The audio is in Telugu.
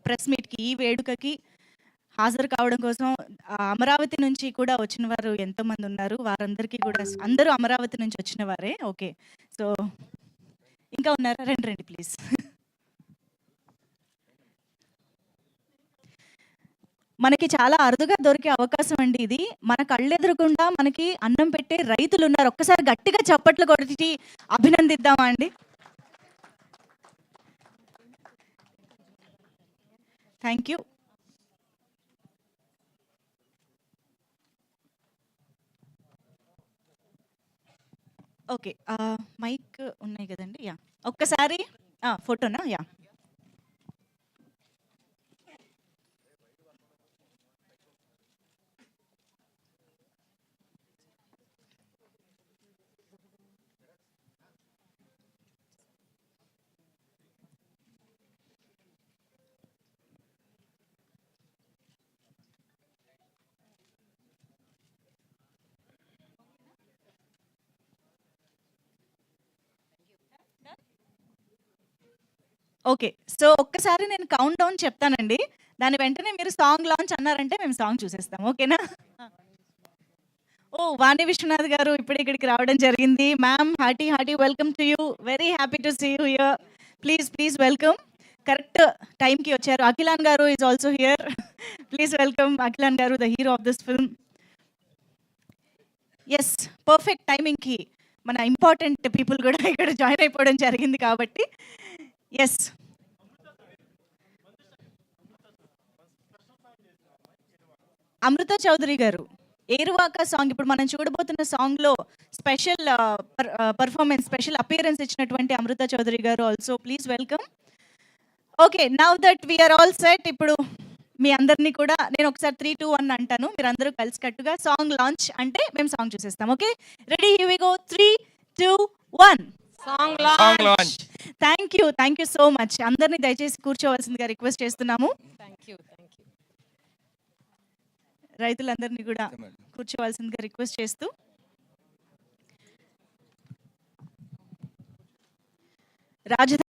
ప్రెస్ మీట్‌కి, ఈ వేడుకకి హాజరు కావడం కోసం అమరావతి నుంచి కూడా వచ్చిన వారు ఎంతోమంది ఉన్నారు. వారందరికీ కూడా అందరూ అమరావతి నుంచి వచ్చిన వారే. ఓకే. సో ఇంకా ఉన్నారా? రండి రండి ప్లీజ్. మనకి చాలా అరుదుగా దొరికే అవకాశం అండి ఇది. మన కళ్ళెదురుగుండా మనకి అన్నం పెట్టే రైతులున్నారు. ఒక్కసారి గట్టిగా చప్పట్లు కొట్టి అభినందిద్దామా అండి? Thank you. ఓకే. మైక్ ఉన్నాయి కదండి. యా ఒక్కసారి ఫోటోనా? Yeah okay. సో ఒక్కసారి నేను కౌంట్ డౌన్ చెప్తానండి. దాని వెంటనే మీరు సాంగ్ లాంచ్ అన్నారంటే మేము సాంగ్ చూసేస్తాం. ఓకేనా? ఓహ్! వాణి విశ్వనాథ్ గారు ఇప్పుడే ఇక్కడికి రావడం జరిగింది. Ma'am hearty welcome to you. Very happy to see you here. Please welcome. Correct టైంకి వచ్చారు. అఖిలాన్ గారు is also here. Please welcome Akhilan గారు, the hero of this film. Yes, perfect టైమింగ్‌కి మన ఇంపార్టెంట్ పీపుల్ కూడా ఇక్కడ జాయిన్ అయిపోవడం జరిగింది కాబట్టి యెస్. అమృత చౌదరి గారు ఏరువాక సాంగ్ ఇప్పుడు మనం చూడబోతున్న సాంగ్‌లో స్పెషల్ పెర్ఫార్మెన్స్, స్పెషల్ అపియరెన్స్ ఇచ్చినటువంటి అమృత చౌదరి గారు also please welcome. Okay, now that we are all set. ఇప్పుడు మీ అందరినీ కూడా నేను ఒకసారి 3, 2, 1 అంటాను. మీరందరూ కలిసికట్టుగా సాంగ్ లాంచ్ అంటే మేము సాంగ్ చూసేస్తాం. Okay, ready, here we go. 3, 2, 1. Song song launch. Launch. Thank you so much. అందరినీ దయచేసి కూర్చోవలసిందిగా రిక్వెస్ట్ చేస్తున్నాము. Thank you. రైతులందరినీ కూడా కూర్చోవలసిందిగా రిక్వెస్ట్ చేస్తూ రాజధాని